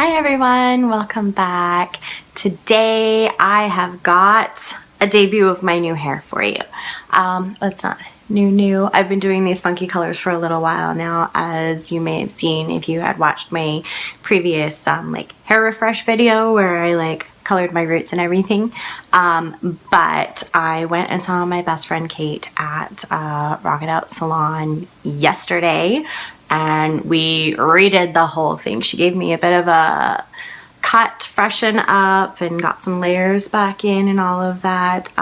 Hi everyone, welcome back. Today I have got a debut of my new hair for you. It's not new. I've been doing these funky colors for a little while now, as you may have seen if you had watched my previous like hair refresh video where I colored my roots and everything. But I went and saw my best friend Kate at It Out Salon yesterday, and we redid the whole thing. She gave me a bit of a cut, freshen up, and got some layers back in and all of that.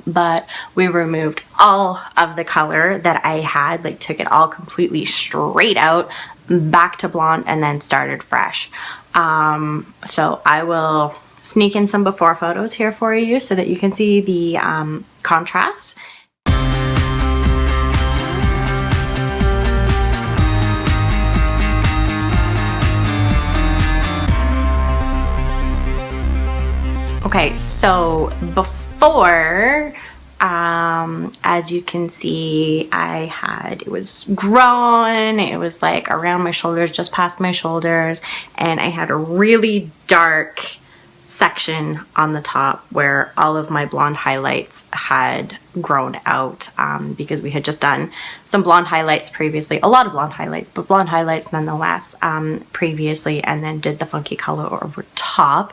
But we removed all of the color that I had, took it all completely straight out, back to blonde, and then started fresh. So I will sneak in some before photos here for you so that you can see the contrast. Okay, so before, as you can see, it was grown, it was like around my shoulders, just past my shoulders, and I had a really dark section on the top where all of my blonde highlights had grown out, because we had just done some blonde highlights previously, a lot of blonde highlights, but blonde highlights nonetheless, previously, and then did the funky color over top.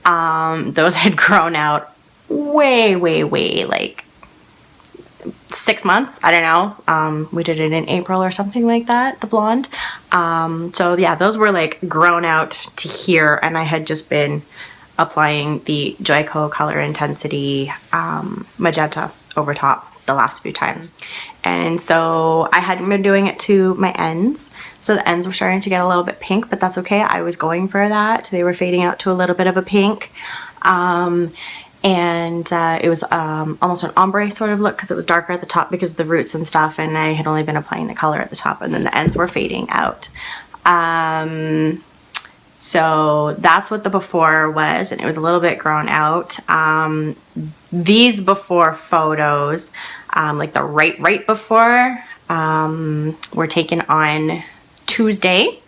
Those had grown out way, like 6 months, I don't know. We did it in April or something like that, the blonde. So yeah, those were grown out to here, and I had just been applying the Joico Color Intensity magenta over top the last few times. And so I hadn't been doing it to my ends, so the ends were starting to get a little bit pink, but that's okay. I was going for that. They were fading out to a little bit of a pink, and it was almost an ombre sort of look because it was darker at the top because of the roots and stuff, and I had only been applying the color at the top, and then the ends were fading out. So that's what the before was, and it was a little bit grown out. These before photos, like the right before, were taken on Tuesday.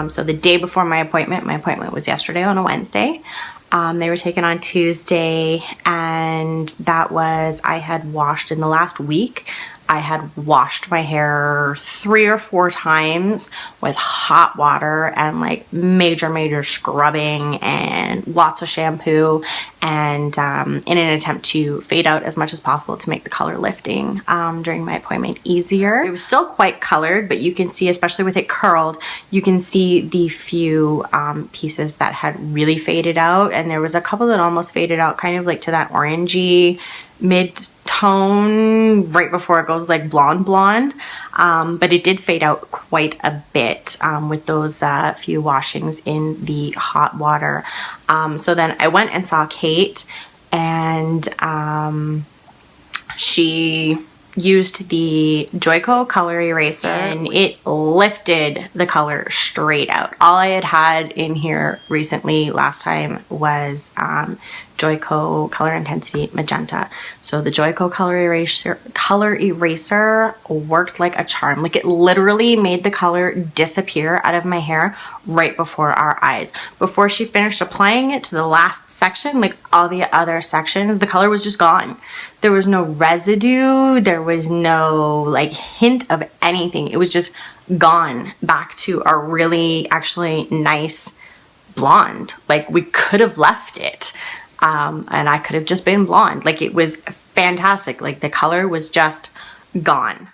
So the day before my appointment was yesterday on a Wednesday. They were taken on Tuesday, and that was, I had washed in the last week. I had washed my hair 3 or 4 times with hot water and major scrubbing and lots of shampoo, and in an attempt to fade out as much as possible to make the color lifting during my appointment easier. It was still quite colored, but you can see, especially with it curled, you can see the few pieces that had really faded out, and there was a couple that almost faded out kind of to that orangey mid-tone right before it goes blonde, but it did fade out quite a bit with those few washings in the hot water. So then I went and saw Kate, and she used the Joico Color Eraser, and it lifted the color straight out. All I had in here recently last time was Joico Color Intensity Magenta. So the Joico Color Eraser worked like a charm. It literally made the color disappear out of my hair right before our eyes. Before she finished applying it to the last section, all the other sections, the color was just gone. There was no residue, there was no hint of anything. It was just gone back to a really actually nice blonde. We could have left it. And I could have just been blonde. It was fantastic. The color was just gone.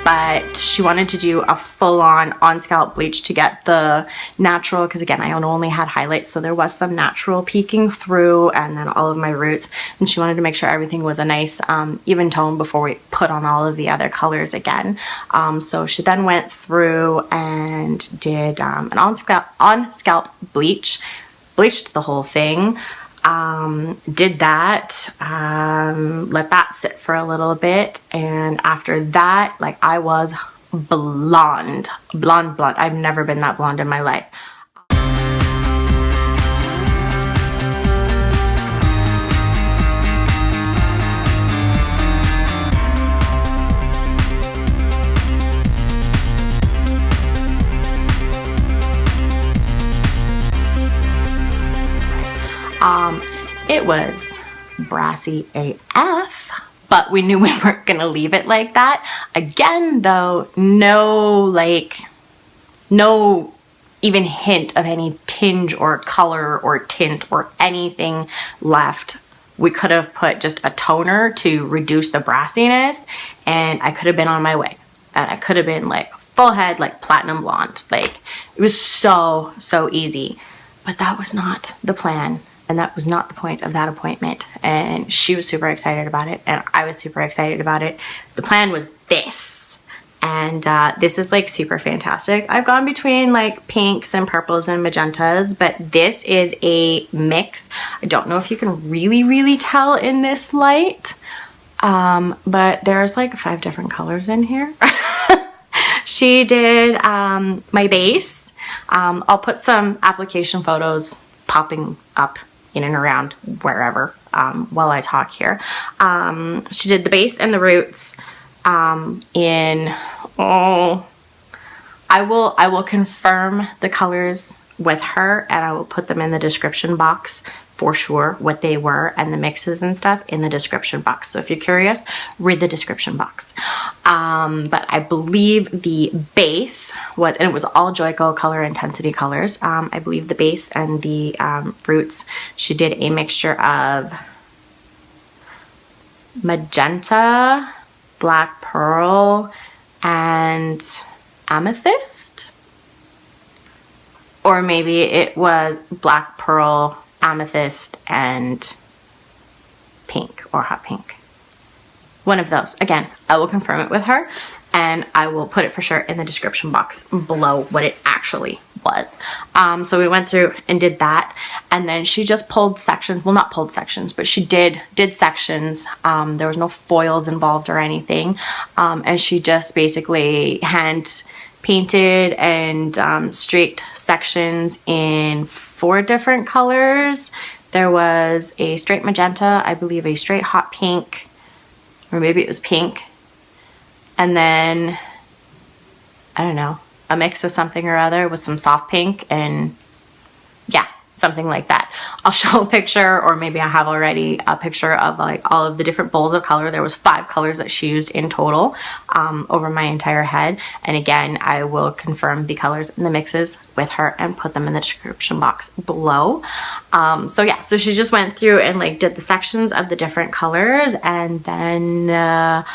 But she wanted to do a full-on on-scalp bleach to get the natural, because again, I only had highlights, so there was some natural peeking through, and then all of my roots, and she wanted to make sure everything was a nice even tone before we put on all of the other colors again. So she then went through and did an on-scalp bleach, bleached the whole thing. Did that, let that sit for a little bit, and after that, like, I was blonde. I've never been that blonde in my life. It was brassy AF, but we knew we weren't gonna leave it like that. Again, though, no even hint of any tinge or color or tint or anything left. We could have put just a toner to reduce the brassiness, and I could have been on my way. And I could have been like full head, like platinum blonde. Like, it was so easy. But that was not the plan. And that was not the point of that appointment. And she was super excited about it, and I was super excited about it. The plan was this. And this is like super fantastic. I've gone between like pinks and purples and magentas, but this is a mix. I don't know if you can really tell in this light, but there's like 5 different colors in here. She did my base. I'll put some application photos popping up in and around wherever while I talk here. She did the base and the roots in, I will confirm the colors with her, and I will put them in the description box for sure, what they were and the mixes and stuff in the description box. So if you're curious, read the description box. But I believe the base was, and it was all Joico Color Intensity colors. I believe the base and the roots, she did a mixture of magenta, black pearl, and amethyst. Or maybe it was black pearl, amethyst, and pink or hot pink. One of those. Again, I will confirm it with her, and I will put it for sure in the description box below what it actually was. So we went through and did that, and then she just pulled sections. Well, not pulled sections, but she did sections. There was no foils involved or anything, and she just basically hand painted and streaked sections in 4 different colors. There was a straight magenta, I believe a straight hot pink, or maybe it was pink, and then, I don't know, a mix of something or other with some soft pink, and yeah, something like that. I'll show a picture, or maybe I have already a picture of like all of the different bowls of color. There was 5 colors that she used in total over my entire head. And again, I will confirm the colors and the mixes with her and put them in the description box below. So yeah, so she just went through and like did the sections of the different colors, and then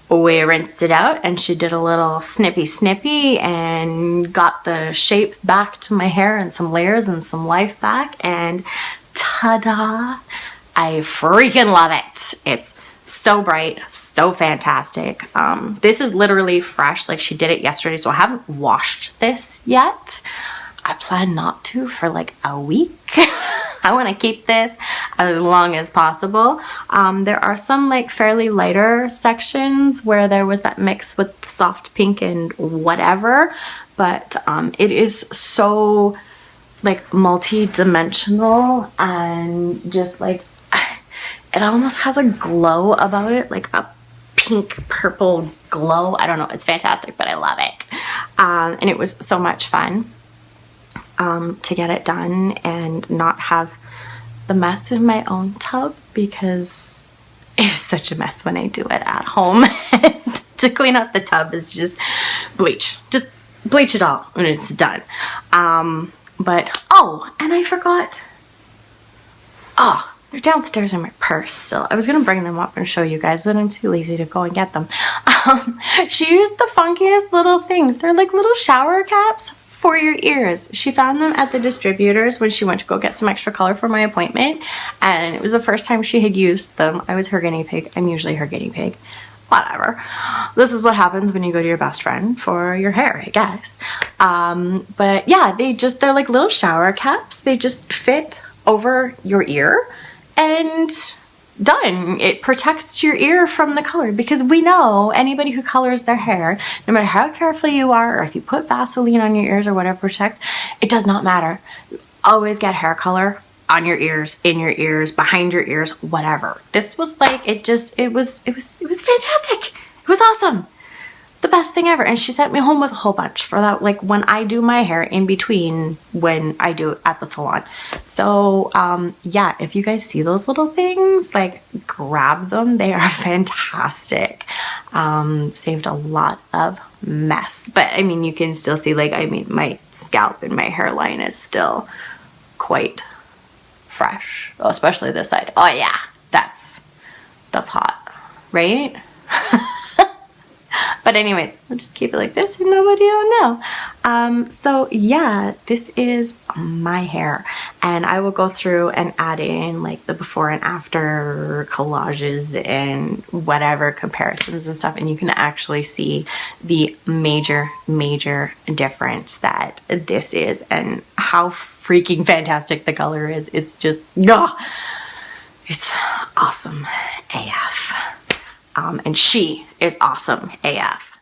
we rinsed it out, and she did a little snippy and got the shape back to my hair and some layers and some life back, and ta-da! I freaking love it. It's so bright, so fantastic. This is literally fresh, like she did it yesterday, so I haven't washed this yet. I plan not to for like a week. I want to keep this as long as possible. There are some like fairly lighter sections where there was that mix with the soft pink and whatever, but it is so like multi-dimensional, and just like it almost has a glow about it, like a pink purple glow. I don't know, it's fantastic, but I love it. And it was so much fun to get it done and not have the mess in my own tub, because it is such a mess when I do it at home. To clean up the tub is just bleach it all when it's done. But oh, and I forgot, They're downstairs in my purse still. I was gonna bring them up and show you guys, but I'm too lazy to go and get them. She used the funkiest little things. They're like little shower caps for your ears. She found them at the distributors when she went to go get some extra color for my appointment, and it was the first time she had used them. I was her guinea pig. I'm usually her guinea pig. Whatever. This is what happens when you go to your best friend for your hair, I guess. But yeah, they're like little shower caps. They just fit over your ear and done. It protects your ear from the color, because we know anybody who colors their hair, no matter how careful you are, or if you put Vaseline on your ears or whatever protect, it does not matter. You always get hair color on your ears, in your ears, behind your ears, whatever. This was like, it was fantastic. It was awesome. The best thing ever. And she sent me home with a whole bunch for that, like when I do my hair in between when I do it at the salon. So yeah, if you guys see those little things, like grab them. They are fantastic. Saved a lot of mess. But I mean, you can still see, like, I mean, my scalp and my hairline is still quite fresh, especially this side. Oh yeah, that's hot, right? But anyways, we'll just keep it like this and nobody will know. So yeah, this is my hair, and I will go through and add in like the before and after collages and whatever comparisons and stuff, and you can actually see the major difference that this is and how freaking fantastic the color is. It's just, it's awesome AF. And she is awesome AF.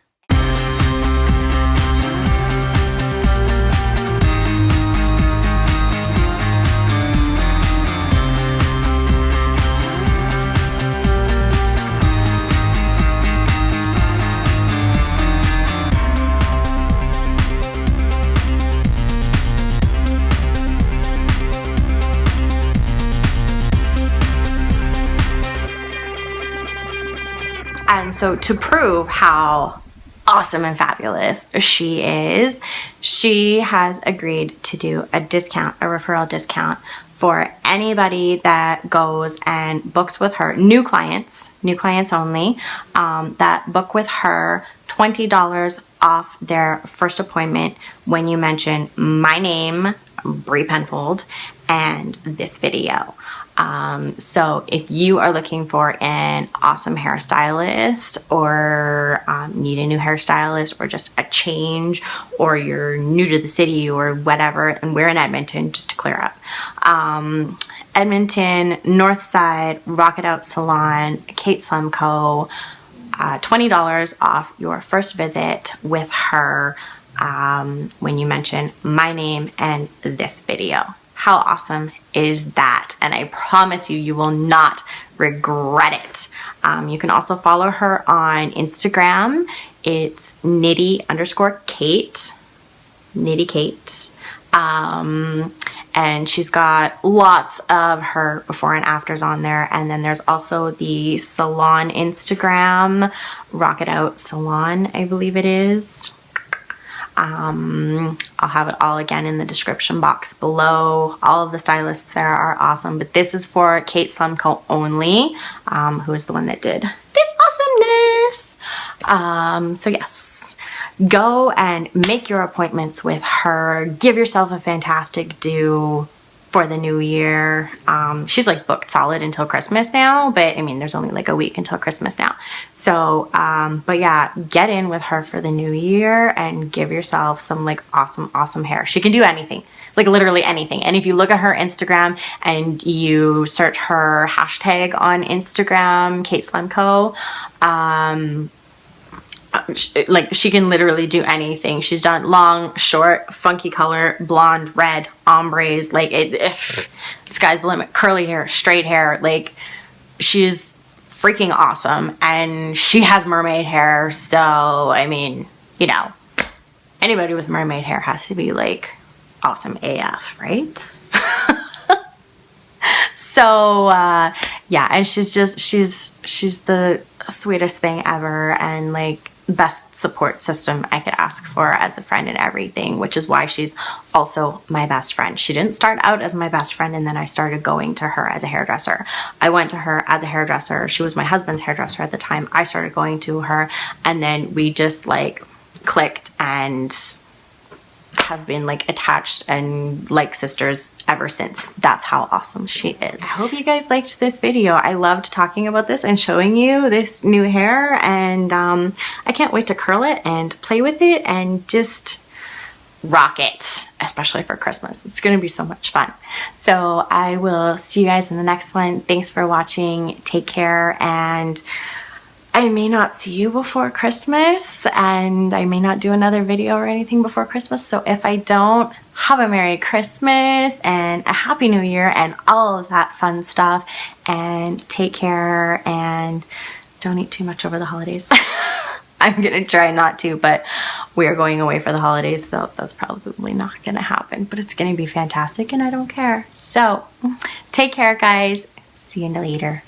And so to prove how awesome and fabulous she is, she has agreed to do a discount, a referral discount for anybody that goes and books with her, new clients only, that book with her, $20 off their first appointment when you mention my name, Bree Penfold, and this video. So if you are looking for an awesome hairstylist, or need a new hairstylist, or just a change, or you're new to the city or whatever, and we're in Edmonton, just to clear up, Edmonton, North Side, It Out Salon, Kate Slemko, $20 off your first visit with her when you mention my name and this video. How awesome is that? And I promise you, you will not regret it. You can also follow her on Instagram. It's nitty_Kate, Nitty Kate. And she's got lots of her before and afters on there. And then there's also the salon Instagram, It Out Salon, I believe it is. I'll have it all again in the description box below. All of the stylists there are awesome, but this is for Kate Slemko only, who is the one that did this awesomeness. So yes, go and make your appointments with her. Give yourself a fantastic do for the new year. She's like booked solid until Christmas now, but I mean, there's only like a week until Christmas now. So, but yeah, get in with her for the new year and give yourself some like awesome hair. She can do anything, like literally anything. And if you look at her Instagram and you search her hashtag on Instagram, Kate Slemko, like she can literally do anything. She's done long, short, funky color, blonde, red, ombres, like sky's the limit, curly hair, straight hair. Like she's freaking awesome, and she has mermaid hair. So I mean, you know, anybody with mermaid hair has to be like awesome AF, right? So yeah, and she's the sweetest thing ever, and like best support system I could ask for as a friend and everything, which is why she's also my best friend. She didn't start out as my best friend and then I started going to her as a hairdresser. I went to her as a hairdresser. She was my husband's hairdresser at the time. I started going to her and then we just like clicked and have been like attached and like sisters ever since. That's how awesome she is. I hope you guys liked this video. I loved talking about this and showing you this new hair, and I can't wait to curl it and play with it and just rock it, especially for Christmas. It's gonna be so much fun. So I will see you guys in the next one. Thanks for watching. Take care, and I may not see you before Christmas, and I may not do another video or anything before Christmas. So if I don't, have a Merry Christmas and a Happy New Year and all of that fun stuff. And take care and don't eat too much over the holidays. I'm gonna try not to, but we are going away for the holidays, so that's probably not gonna happen. But it's gonna be fantastic and I don't care. So take care, guys. See you later.